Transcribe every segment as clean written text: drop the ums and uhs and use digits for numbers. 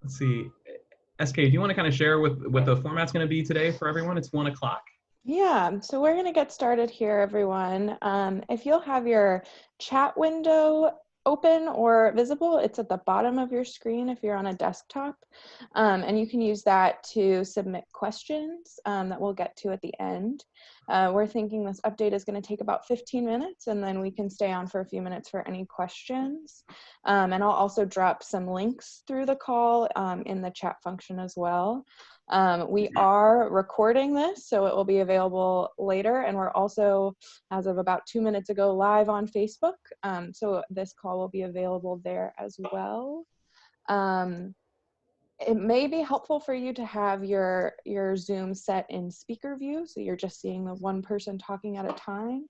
let's see. SK, do you want to kind of share what the format's going to be today for everyone? It's 1 o'clock. Yeah, so we're going to get started here, everyone. If you'll have your chat window open or visible, it's at the bottom of your screen if you're on a desktop. And you can use that to submit questions that we'll get to at the end. We're thinking this update is going to take about 15 minutes, and then we can stay on for a few minutes for any questions. And I'll also drop some links through the call in the chat function as well. We are recording this, so it will be available later, and we're also, as of about 2 minutes ago, live on Facebook, so this call will be available there as well. It may be helpful for you to have your Zoom set in speaker view, so you're just seeing the one person talking at a time.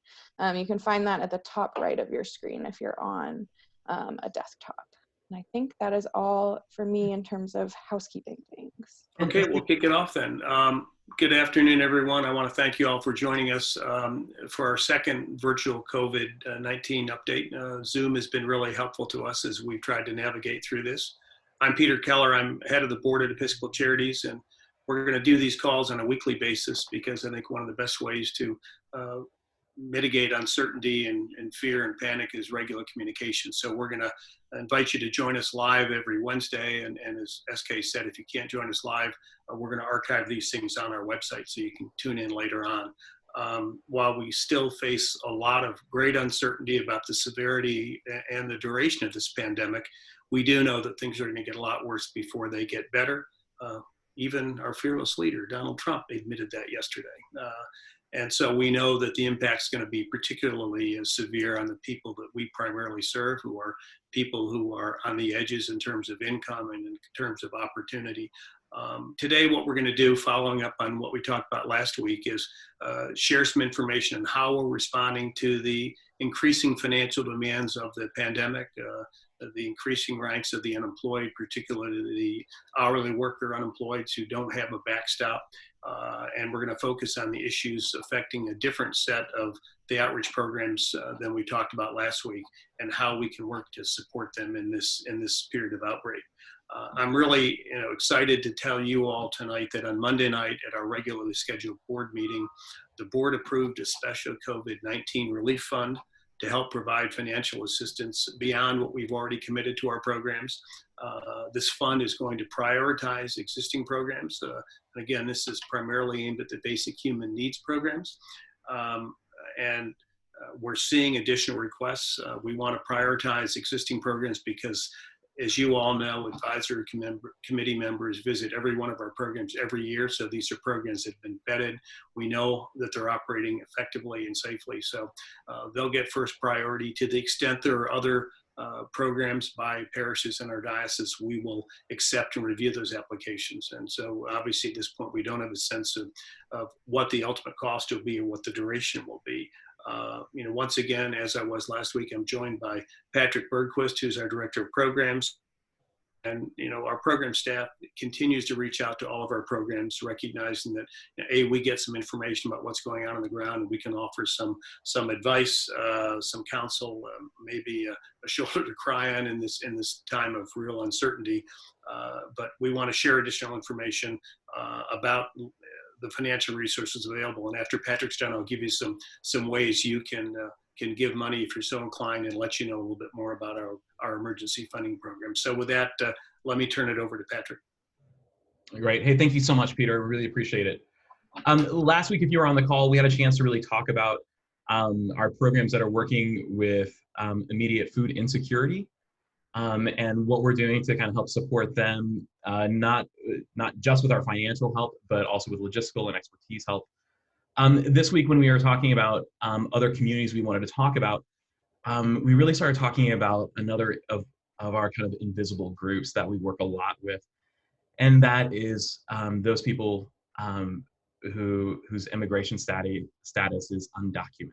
You can find that at the top right of your screen if you're on a desktop. And I think that is all for me in terms of housekeeping things. Okay, we'll kick it off then. Good afternoon, everyone. I want to thank you all for joining us for our second virtual COVID-19 update. Zoom has been really helpful to us as we've tried to navigate through this. I'm Peter Keller. I'm head of the board at Episcopal Charities, and we're going to do these calls on a weekly basis because I think one of the best ways to mitigate uncertainty and fear and panic is regular communication. So we're going to invite you to join us live every Wednesday. And as SK said, if you can't join us live, we're going to archive these things on our website so you can tune in later on. While we still face a lot of great uncertainty about the severity and the duration of this pandemic, we do know that things are going to get a lot worse before they get better. Even our fearless leader, Donald Trump, admitted that yesterday. And so we know that the impact's going to be particularly severe on the people that we primarily serve, who are people who are on the edges in terms of income and in terms of opportunity. Today, what we're going to do, following up on what we talked about last week, is share some information on how we're responding to the increasing financial demands of the pandemic, the increasing ranks of the unemployed, particularly the hourly worker unemployed who don't have a backstop. And we're going to focus on the issues affecting a different set of the outreach programs than we talked about last week, and how we can work to support them in this period of outbreak. I'm really excited to tell you all tonight that on Monday night at our regularly scheduled board meeting, the board approved a special COVID-19 relief fund to help provide financial assistance beyond what we've already committed to our programs. This fund is going to prioritize existing programs. And again, this is primarily aimed at the basic human needs programs. And we're seeing additional requests. We want to prioritize existing programs because, as you all know, advisory committee members visit every one of our programs every year. So these are programs that have been vetted. We know that they're operating effectively and safely. So they'll get first priority. To the extent there are other programs by parishes in our diocese, we will accept and review those applications. And so obviously at this point, we don't have a sense of what the ultimate cost will be or what the duration will be. Once again, as I was last week, I'm joined by Patrick Bergquist, who's our director of programs. And, our program staff continues to reach out to all of our programs, recognizing that, we get some information about what's going on the ground, and we can offer some advice, some counsel, maybe a shoulder to cry on in this time of real uncertainty. But we want to share additional information about the financial resources available. And after Patrick's done, I'll give you some ways you can give money if you're so inclined, and let you know a little bit more about our emergency funding program. So with that, let me turn it over to Patrick. Great. Hey, thank you so much, Peter. Really appreciate it. Last week, if you were on the call, we had a chance to really talk about our programs that are working with immediate food insecurity. And what we're doing to kind of help support them, not just with our financial help, but also with logistical and expertise help. This week, when we were talking about other communities we wanted to talk about, we really started talking about another of our kind of invisible groups that we work a lot with, and that is those people whose immigration status is undocumented.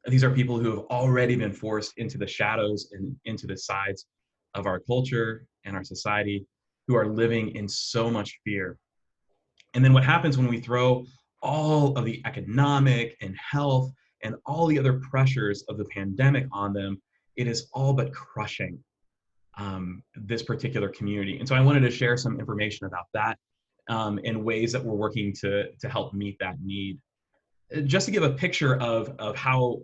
These are people who have already been forced into the shadows and into the sides of our culture and our society, who are living in so much fear. And then what happens when we throw all of the economic and health and all the other pressures of the pandemic on them, it is all but crushing. this particular community. And so I wanted to share some information about that and ways that we're working to help meet that need. Just to give a picture of how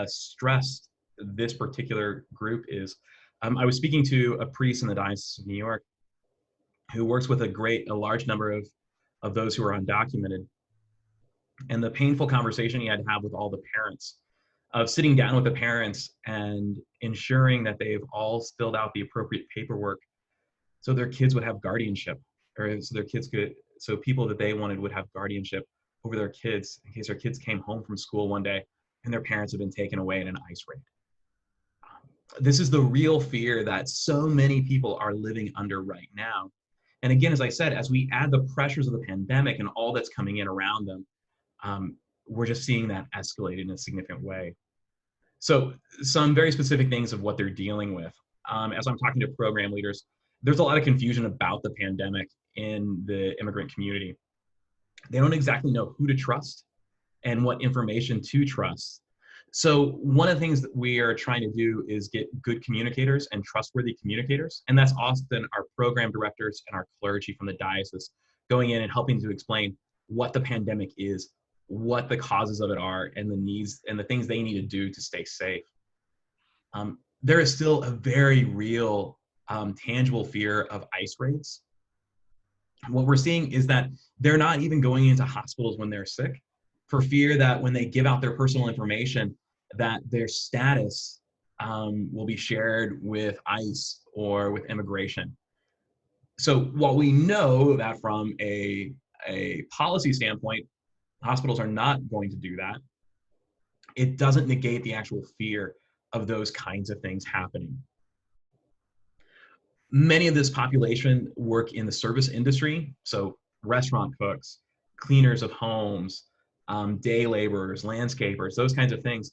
stressed this particular group is, I was speaking to a priest in the Diocese of New York who works with a large number of those who are undocumented. And the painful conversation he had to have with all the parents, of sitting down with the parents and ensuring that they've all filled out the appropriate paperwork so their kids would have guardianship, or so people that they wanted would have guardianship over their kids in case their kids came home from school one day and their parents had been taken away in an ICE raid. This is the real fear that so many people are living under right now. And again, as I said, as we add the pressures of the pandemic and all that's coming in around them, we're just seeing that escalate in a significant way. So some very specific things of what they're dealing with. As I'm talking to program leaders, there's a lot of confusion about the pandemic in the immigrant community. They don't exactly know who to trust and what information to trust. So one of the things that we are trying to do is get good communicators and trustworthy communicators. And that's often our program directors and our clergy from the diocese going in and helping to explain what the pandemic is, what the causes of it are, and the needs and the things they need to do to stay safe. There is still a very real, tangible fear of ICE raids. What we're seeing is that they're not even going into hospitals when they're sick for fear that when they give out their personal information, that their status will be shared with ICE or with immigration. So while we know that from a policy standpoint, hospitals are not going to do that, it doesn't negate the actual fear of those kinds of things happening. Many of this population work in the service industry, so restaurant cooks, cleaners of homes, day laborers, landscapers, those kinds of things.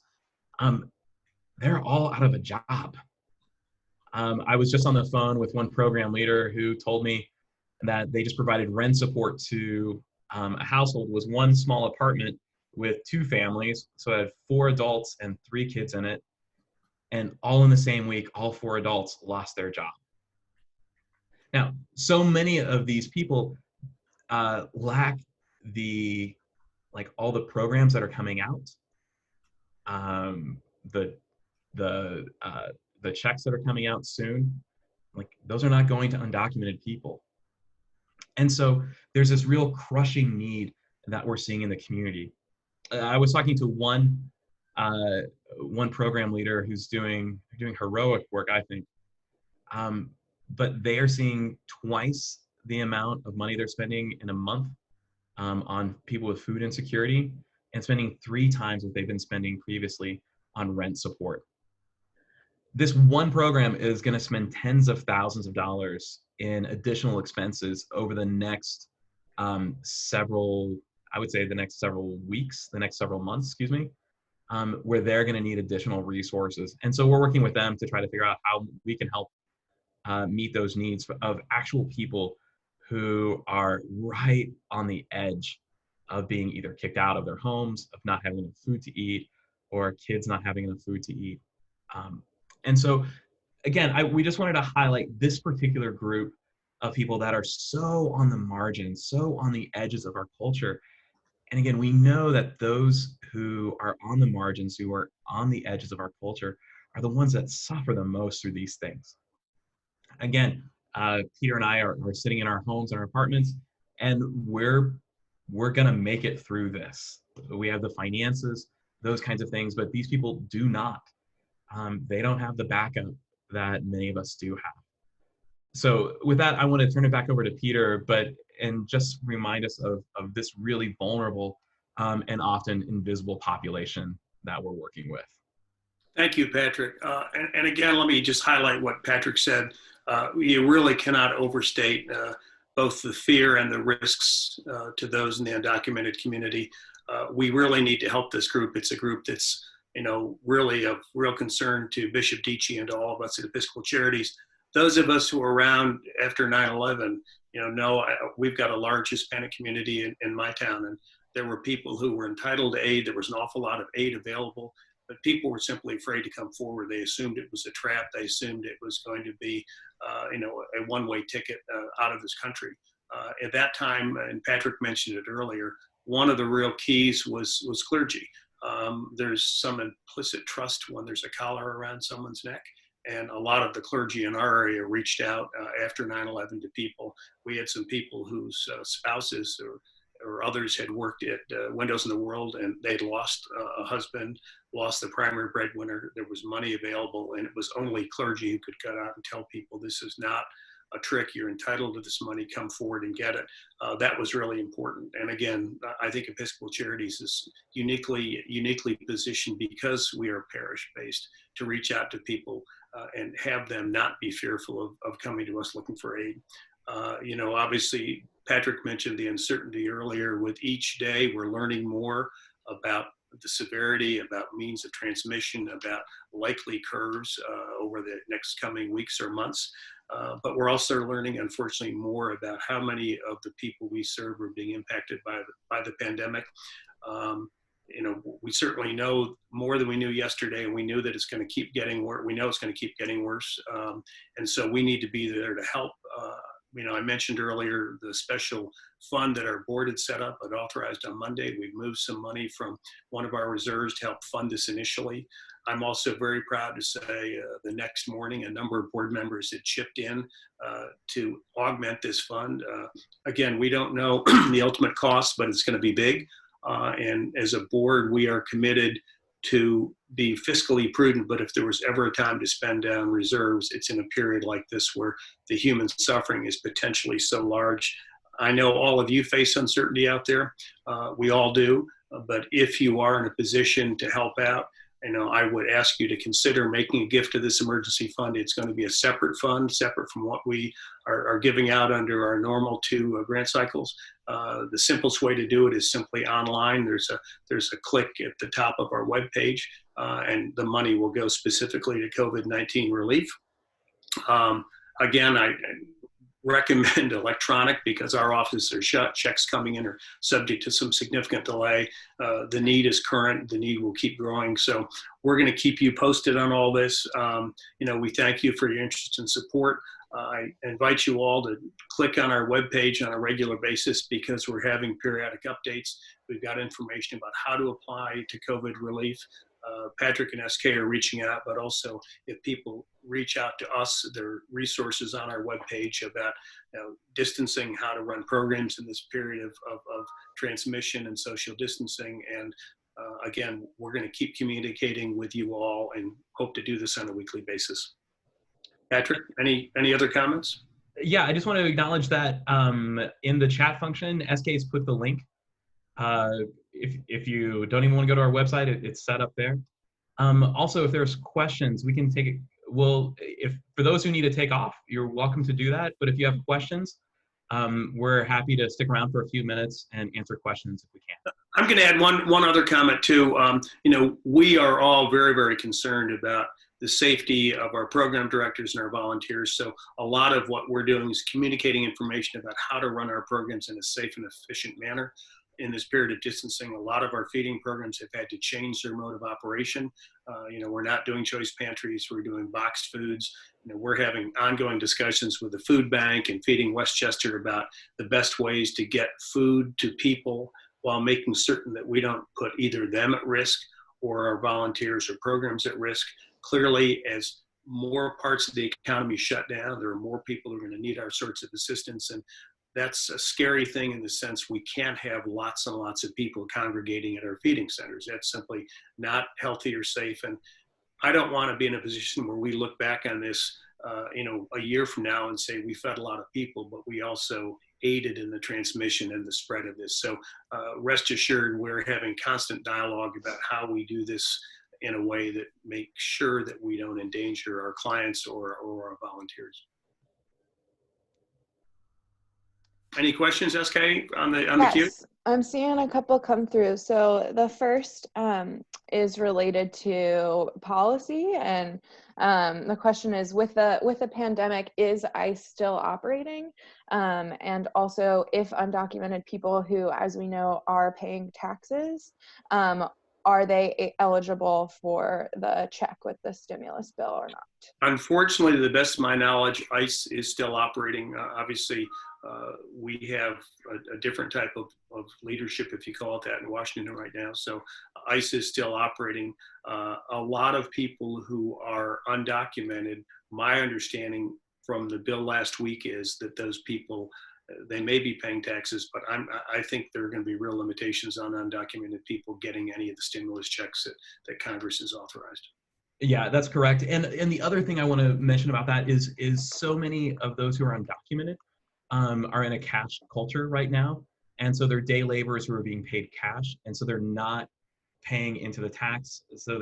They're all out of a job. I was just on the phone with one program leader who told me that they just provided rent support to a household. It was one small apartment with 2 families, so it had 4 adults and 3 kids in it, and all in the same week, all 4 adults lost their job. Now, so many of these people lack all the programs that are coming out, the checks that are coming out soon, those are not going to undocumented people. And so there's this real crushing need that we're seeing in the community. I was talking to one program leader who's doing heroic work, I think. But they are seeing twice the amount of money they're spending in a month on people with food insecurity, and spending 3 times what they've been spending previously on rent support. This one program is going to spend tens of thousands of dollars in additional expenses over the next several weeks, the next several months, excuse me, where they're going to need additional resources. And so we're working with them to try to figure out how we can help meet those needs of actual people who are right on the edge of being either kicked out of their homes, of not having enough food to eat, or kids not having enough food to eat. And so, again, we just wanted to highlight this particular group of people that are so on the margins, so on the edges of our culture. And again, we know that those who are on the margins, who are on the edges of our culture, are the ones that suffer the most through these things. Again, Peter and I are sitting in our homes and our apartments, and we're going to make it through this. We have the finances, those kinds of things, but these people do not. They don't have the backup that many of us do have. So with that, I want to turn it back over to Peter, and just remind us of this really vulnerable and often invisible population that we're working with. Thank you, Patrick. And again, let me just highlight what Patrick said. You really cannot overstate both the fear and the risks to those in the undocumented community. We really need to help this group. It's a group that's, really of real concern to Bishop Dici and to all of us at Episcopal Charities. Those of us who were around after 9/11, know we've got a large Hispanic community in my town, and there were people who were entitled to aid. There was an awful lot of aid available, but people were simply afraid to come forward. They assumed it was a trap. They assumed it was going to be, a one-way ticket out of this country. At that time, and Patrick mentioned it earlier, one of the real keys was clergy. There's some implicit trust when there's a collar around someone's neck. And a lot of the clergy in our area reached out after 9/11 to people. We had some people whose spouses or others had worked at Windows in the World, and they'd lost a husband, lost the primary breadwinner. There was money available, and it was only clergy who could get out and tell people, this is not a trick, you're entitled to this money, come forward and get it. That was really important. And again, I think Episcopal Charities is uniquely positioned, because we are parish-based, to reach out to people and have them not be fearful of coming to us looking for aid. Obviously, Patrick mentioned the uncertainty earlier. With each day, we're learning more about the severity, about means of transmission, about likely curves over the next coming weeks or months. But we're also learning, unfortunately, more about how many of the people we serve are being impacted by the pandemic. We certainly know more than we knew yesterday, and we knew that it's going to keep getting worse. We know it's going to keep getting worse. And so we need to be there to help. I mentioned earlier the special fund that our board had set up and authorized on Monday. We've moved some money from one of our reserves to help fund this initially. I'm also very proud to say the next morning, a number of board members had chipped in to augment this fund. Again, we don't know the ultimate cost, but it's going to be big. And as a board, we are committed to be fiscally prudent, but if there was ever a time to spend down reserves, it's in a period like this where the human suffering is potentially so large. I know all of you face uncertainty out there. We all do, but if you are in a position to help out, I would ask you to consider making a gift to this emergency fund. It's going to be a separate fund, separate from what we are giving out under our normal 2 grant cycles. The simplest way to do it is simply online. There's a click at the top of our webpage, and the money will go specifically to COVID-19 relief. Again, I recommend electronic because our offices are shut. Checks coming in are subject to some significant delay. The need is current. The need will keep growing. So we're going to keep you posted on all this. We thank you for your interest and support. I invite you all to click on our webpage on a regular basis because we're having periodic updates. We've got information about how to apply to COVID relief. Patrick and SK are reaching out, but also if people reach out to us, there are resources on our webpage about distancing, how to run programs in this period of transmission and social distancing. And again, we're going to keep communicating with you all and hope to do this on a weekly basis. Patrick, any other comments? Yeah, I just want to acknowledge that in the chat function, SK's put the link. If you don't even want to go to our website, it's set up there. Also, if there's questions, we can take it. If for those who need to take off, you're welcome to do that. But if you have questions, we're happy to stick around for a few minutes and answer questions if we can. I'm going to add one other comment too. We are all very, very concerned about the safety of our program directors and our volunteers. So a lot of what we're doing is communicating information about how to run our programs in a safe and efficient manner. In this period of distancing, a lot of our feeding programs have had to change their mode of operation. We're not doing choice pantries, we're doing boxed foods. We're having ongoing discussions with the food bank and Feeding Westchester about the best ways to get food to people while making certain that we don't put either them at risk or our volunteers or programs at risk. Clearly, as more parts of the economy shut down, there are more people who are going to need our sorts of assistance. And that's a scary thing in the sense we can't have lots and lots of people congregating at our feeding centers. That's simply not healthy or safe. And I don't want to be in a position where we look back on this, a year from now and say we fed a lot of people, but we also aided in the transmission and the spread of this. So rest assured, we're having constant dialogue about how we do this in a way that makes sure that we don't endanger our clients or our volunteers. Any questions, SK, on the queue? Yes, I'm seeing a couple come through. So the first is related to policy, and the question is, with the pandemic, is ICE still operating? And also, if undocumented people who, as we know, are paying taxes, are they eligible for the check with the stimulus bill or not? Unfortunately, to the best of my knowledge, ICE is still operating. Obviously, we have a different type of leadership, if you call it that, in Washington right now. So ICE is still operating. A lot of people who are undocumented, my understanding from the bill last week is that those people, they may be paying taxes, but I think there are going to be real limitations on undocumented people getting any of the stimulus checks that Congress has authorized. Yeah, that's correct. And the other thing I want to mention about that is so many of those who are undocumented are in a cash culture right now. And so they're day laborers who are being paid cash. And so they're not paying into the tax. So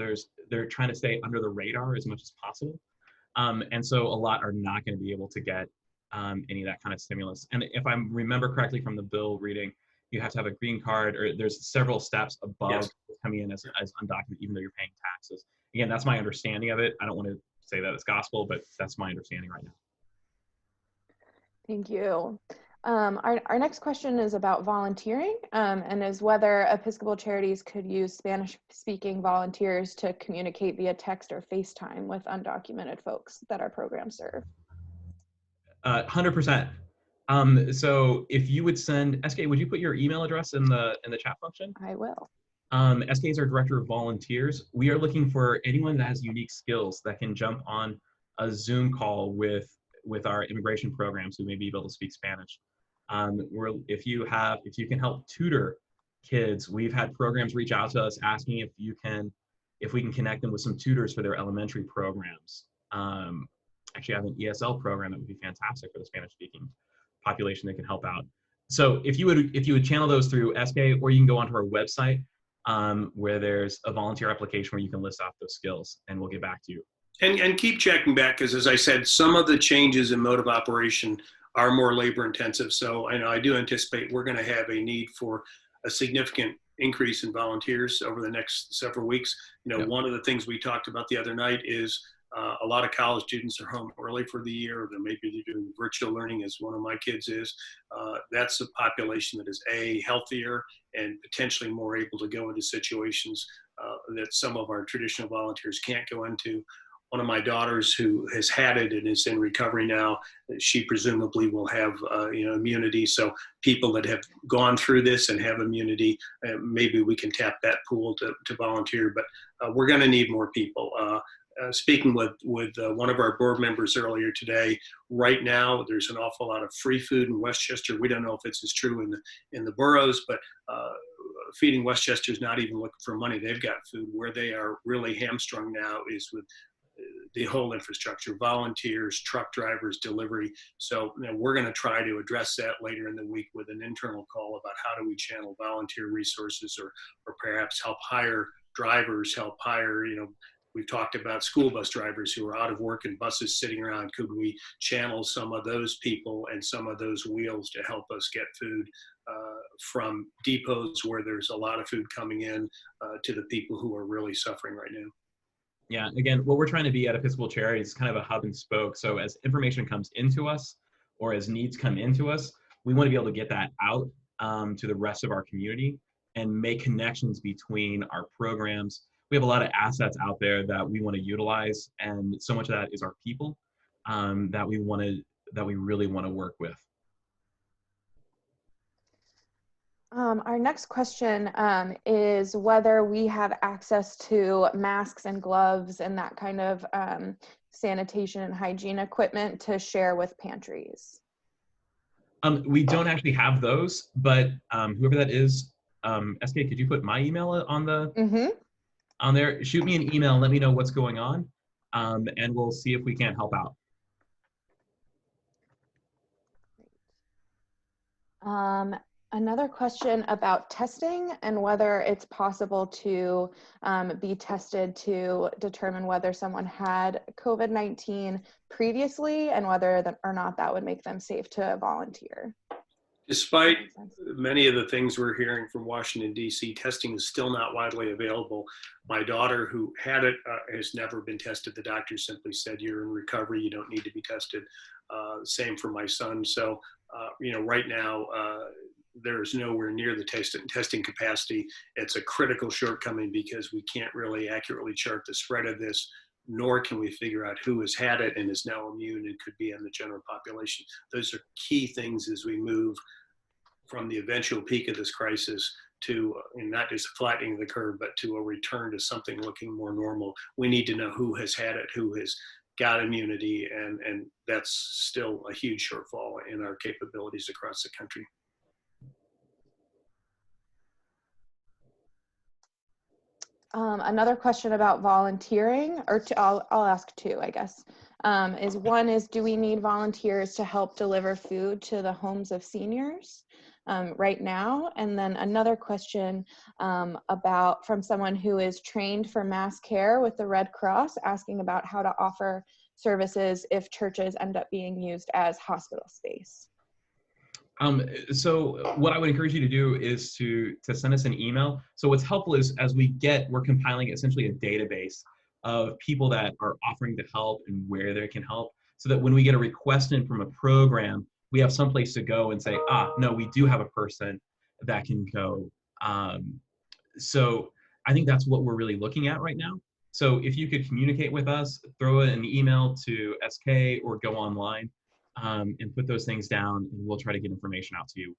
they're trying to stay under the radar as much as possible. And so a lot are not going to be able to get any of that kind of stimulus. And if I remember correctly from the bill reading, you have to have a green card, or there's several steps above Yes. coming in as undocumented, even though you're paying taxes. Again, that's my understanding of it. I don't want to say that it's gospel, but that's my understanding right now. Thank you. Our next question is about volunteering, and is whether Episcopal Charities could use Spanish-speaking volunteers to communicate via text or FaceTime with undocumented folks that our programs serve. 100%. So if you would send, SK, would you put your email address in the chat function? I will. SK is our director of volunteers. We are looking for anyone that has unique skills that can jump on a Zoom call with our immigration programs who may be able to speak Spanish. If you can help tutor kids, we've had programs reach out to us asking if we can connect them with some tutors for their elementary programs. Actually, I have an ESL program that would be fantastic for the Spanish-speaking population that can help out. So if you would channel those through SK, or you can go onto our website where there's a volunteer application where you can list off those skills, and we'll get back to you. And keep checking back, because as I said, some of the changes in mode of operation are more labor intensive. So I do anticipate we're going to have a need for a significant increase in volunteers over the next several weeks. Yep. One of the things we talked about the other night is a lot of college students are home early for the year, or maybe they're doing virtual learning, as one of my kids is. That's a population that is healthier and potentially more able to go into situations that some of our traditional volunteers can't go into. One of my daughters who has had it and is in recovery now, she presumably will have immunity. So people that have gone through this and have immunity, maybe we can tap that pool to volunteer. But we're going to need more people. Speaking with one of our board members earlier today, right now there's an awful lot of free food in Westchester. We don't know if it's as true in the boroughs, but Feeding Westchester is not even looking for money. They've got food. Where they are really hamstrung now is with the whole infrastructure, volunteers, truck drivers, delivery. So we're going to try to address that later in the week with an internal call about how do we channel volunteer resources, or perhaps help hire drivers, we've talked about school bus drivers who are out of work and buses sitting around. Could we channel some of those people and some of those wheels to help us get food from depots where there's a lot of food coming in to the people who are really suffering right now? Yeah, again, what we're trying to be at Episcopal Charities is kind of a hub and spoke. So as information comes into us, or as needs come into us, we want to be able to get that out to the rest of our community and make connections between our programs. We have a lot of assets out there that we want to utilize, and so much of that is our people that we really want to work with. Our next question is whether we have access to masks and gloves and that kind of sanitation and hygiene equipment to share with pantries. We don't actually have those, but whoever that is, SK, could you put my email on on there? Shoot me an email and let me know what's going on, and we'll see if we can't help out. Another question about testing and whether it's possible to be tested to determine whether someone had COVID-19 previously and whether or not that would make them safe to volunteer. Despite many of the things we're hearing from Washington, D.C., testing is still not widely available. My daughter, who had it, has never been tested. The doctor simply said, you're in recovery, you don't need to be tested. Same for my son. So, right now, there's nowhere near the testing capacity. It's a critical shortcoming because we can't really accurately chart the spread of this, nor can we figure out who has had it and is now immune and could be in the general population. Those are key things as we move from the eventual peak of this crisis to not just flattening the curve, but to a return to something looking more normal. We need to know who has had it, who has got immunity, and that's still a huge shortfall in our capabilities across the country. Another question about volunteering, or I'll ask two, I guess. One is, do we need volunteers to help deliver food to the homes of seniors right now? And then another question from someone who is trained for mass care with the Red Cross, asking about how to offer services if churches end up being used as hospital space. So what I would encourage you to do is to send us an email. So what's helpful is we're compiling essentially a database of people that are offering to help and where they can help, so that when we get a request in from a program, we have some place to go and say, no, we do have a person that can go. So I think that's what we're really looking at right now. So if you could communicate with us, throw an email to SK or go online, and put those things down, and we'll try to get information out to you.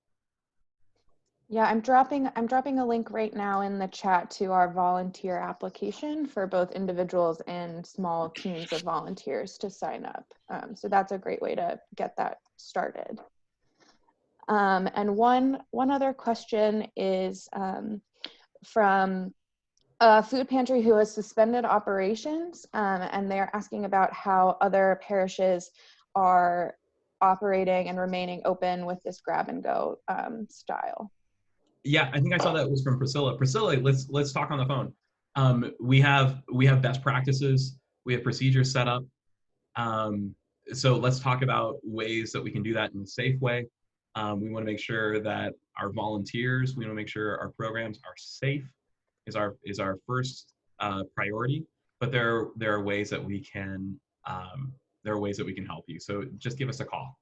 Yeah, I'm dropping a link right now in the chat to our volunteer application for both individuals and small teams of volunteers to sign up. So that's a great way to get that started. And one other question is from a food pantry who has suspended operations, and they're asking about how other parishes are operating and remaining open with this grab and go style. Yeah, I think I saw that was from Priscilla. Priscilla, let's talk on the phone. We have best practices, we have procedures set up. So let's talk about ways that we can do that in a safe way. We want to make sure that our volunteers, we want to make sure our programs are safe is our first priority. But there are ways that we can help you. So just give us a call.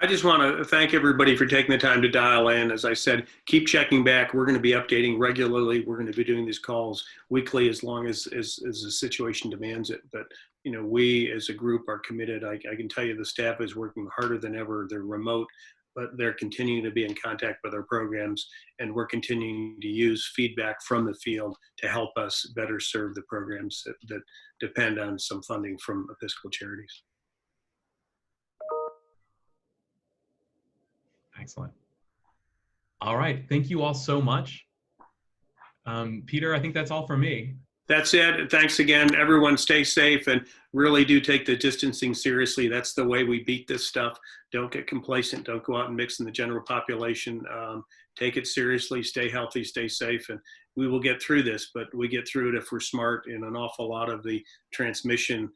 I just want to thank everybody for taking the time to dial in. As I said, keep checking back. We're going to be updating regularly. We're going to be doing these calls weekly as long as the situation demands it. But we as a group are committed. I can tell you the staff is working harder than ever. They're remote, but they're continuing to be in contact with our programs, and we're continuing to use feedback from the field to help us better serve the programs that depend on some funding from Episcopal Charities. Excellent. All right, thank you all so much. Peter, I think that's all from me. That's it. Thanks again. Everyone stay safe and really do take the distancing seriously. That's the way we beat this stuff. Don't get complacent. Don't go out and mix in the general population. Take it seriously, stay healthy, stay safe, and we will get through this, but we get through it if we're smart. And an awful lot of the transmission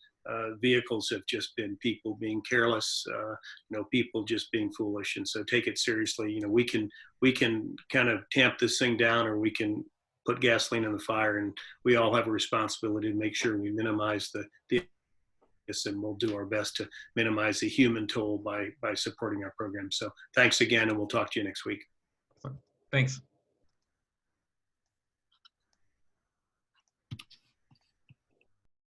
vehicles have just been people being careless, people just being foolish. And so take it seriously. We can kind of tamp this thing down, or we can put gasoline on the fire, and we all have a responsibility to make sure we minimize the and we'll do our best to minimize the human toll by supporting our program. So thanks again, and we'll talk to you next week. Thanks.